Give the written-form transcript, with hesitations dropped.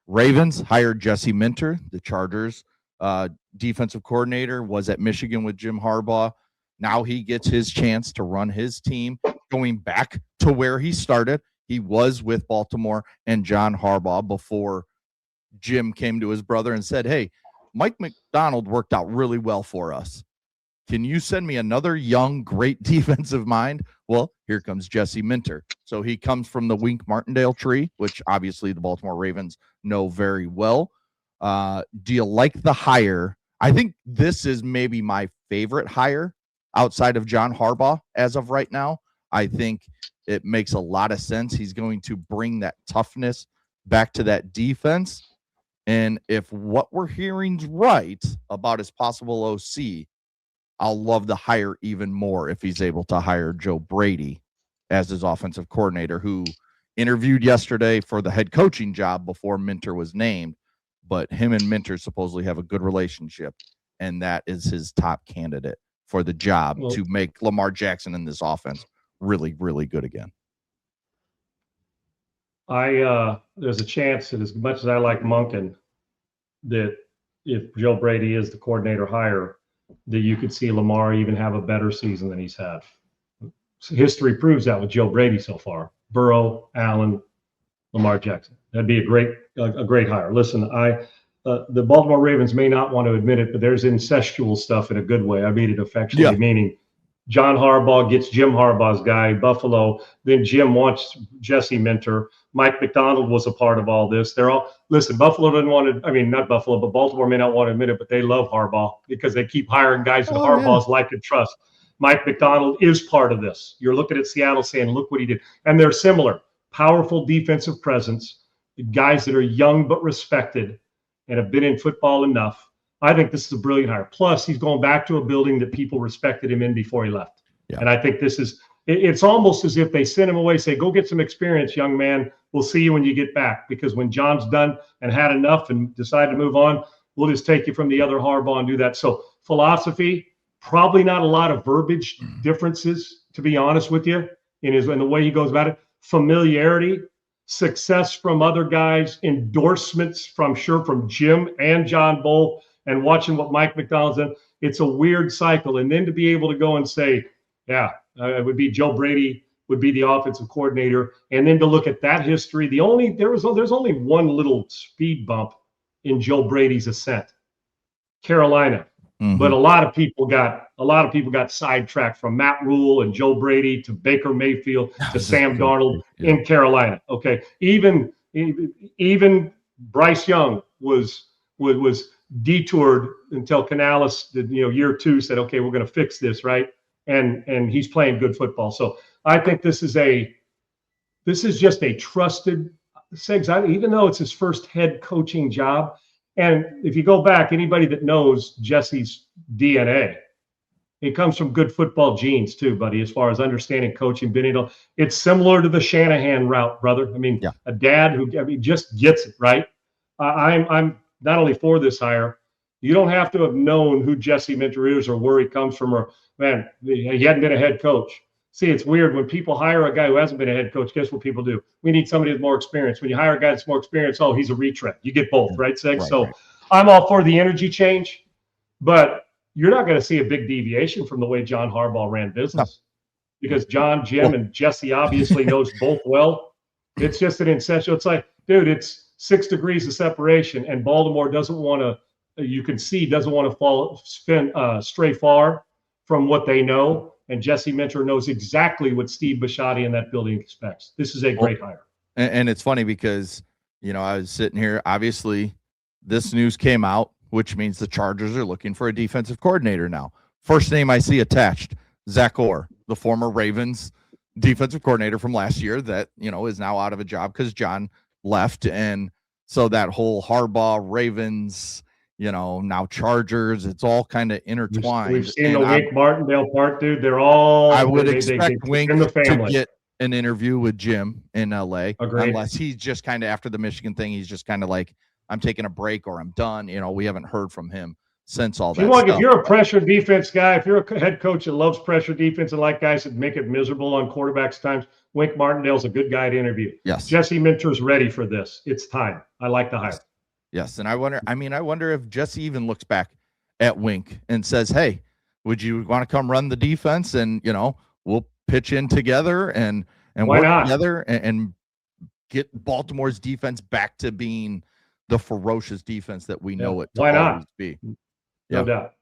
Ravens hired Jesse Minter, the Chargers defensive coordinator, was at Michigan with Jim Harbaugh. Now he gets his chance to run his team, going back to where he started. He was with Baltimore and John Harbaugh before Jim came to his brother and said, hey, Mike McDonald worked out really well for us. Can you send me another young, great defensive mind? Well, here comes Jesse Minter. So he comes from the Wink Martindale tree, which obviously the Baltimore Ravens know very well. Do you like the hire? I think this is maybe my favorite hire outside of John Harbaugh as of right now. I think it makes a lot of sense. He's going to bring that toughness back to that defense. And if what we're hearing's right about his possible OC, I'll love the hire even more if he's able to hire Joe Brady as his offensive coordinator, who interviewed yesterday for the head coaching job before Minter was named. But him and Minter supposedly have a good relationship, and that is his top candidate for the job to make Lamar Jackson in this offense really, really good again. There's a chance that as much as I like Monken, that if Joe Brady is the coordinator hire, that you could see Lamar even have a better season than he's had. History proves that with Joe Brady so far. Burrow, Allen, Lamar Jackson. That'd be a great hire. Listen, the Baltimore Ravens may not want to admit it, but there's incestual stuff in a good way. I mean it affectionately, meaning John Harbaugh gets Jim Harbaugh's guy, Buffalo. Then Jim wants Jesse Minter. Mike McDonald was a part of all this. Buffalo didn't want to, not Buffalo, but Baltimore may not want to admit it, but they love Harbaugh because they keep hiring guys that Harbaugh's like and trust. Mike McDonald is part of this. You're looking at Seattle saying, look what he did. And they're similar. Powerful defensive presence, guys that are young but respected and have been in football enough. I think this is a brilliant hire. Plus, he's going back to a building that people respected him in before he left. Yeah. And I think it's almost as if they sent him away, say, go get some experience, young man. We'll see you when you get back. Because when John's done and had enough and decided to move on, we'll just take you from the other Harbaugh and do that. So philosophy, probably not a lot of verbiage differences, to be honest with you, in the way he goes about it. Familiarity, success from other guys, endorsements from Jim and John both, and watching what Mike McDonald's done. It's a weird cycle. And then to be able to go and say, it would be Joe Brady would be the offensive coordinator. And then to look at that history, there's only one little speed bump in Joe Brady's ascent, Carolina. Mm-hmm. But a lot of people got sidetracked from Matt Rule and Joe Brady to Baker Mayfield to Sam Darnold in Carolina. Okay, even Bryce Young was detoured until Canales, year 2 said, okay, we're going to fix this, right? And he's playing good football. So I think this is just a trusted Segs, even though it's his first head coaching job. And if you go back, anybody that knows Jesse's DNA, it comes from good football genes too, buddy, as far as understanding coaching. It's similar to the Shanahan route, brother. A dad who just gets it, right? I'm not only for this hire, you don't have to have known who Jesse Minter is or where he comes from, or, man, he hadn't been a head coach. See, it's weird when people hire a guy who hasn't been a head coach. Guess what people do? We need somebody with more experience. When you hire a guy that's more experienced, he's a retread. You get both, right, Segs? Right. I'm all for the energy change, but you're not going to see a big deviation from the way John Harbaugh ran business, because John, Jim, and Jesse obviously knows both well. It's just an essential. It's like, dude, it's 6 degrees of separation, and Baltimore doesn't want to stray far from what they know. And Jesse Minter knows exactly what Steve Bisciotti in that building expects. This is a great hire. And it's funny because, I was sitting here, obviously this news came out, which means the Chargers are looking for a defensive coordinator now. First name I see attached, Zach Orr, the former Ravens defensive coordinator from last year that, is now out of a job because John left. And so that whole Harbaugh, Ravens, now Chargers, it's all kind of intertwined. We've seen the Wink Martindale part, dude. They're all. I would expect Wink to get an interview with Jim in LA. Agreed. Unless he's just kind of, after the Michigan thing, he's just kind of like, I'm taking a break or I'm done. We haven't heard from him since all that stuff. If you're a pressure defense guy, if you're a head coach that loves pressure defense and like guys that make it miserable on quarterbacks times, Wink Martindale's a good guy to interview. Yes. Jesse Minter's ready for this. It's time. I like the hire. Yes. And I wonder if Jesse even looks back at Wink and says, hey, would you want to come run the defense? And, we'll pitch in together and Why work not? together and get Baltimore's defense back to being the ferocious defense that we know it to Why not? always be. No doubt.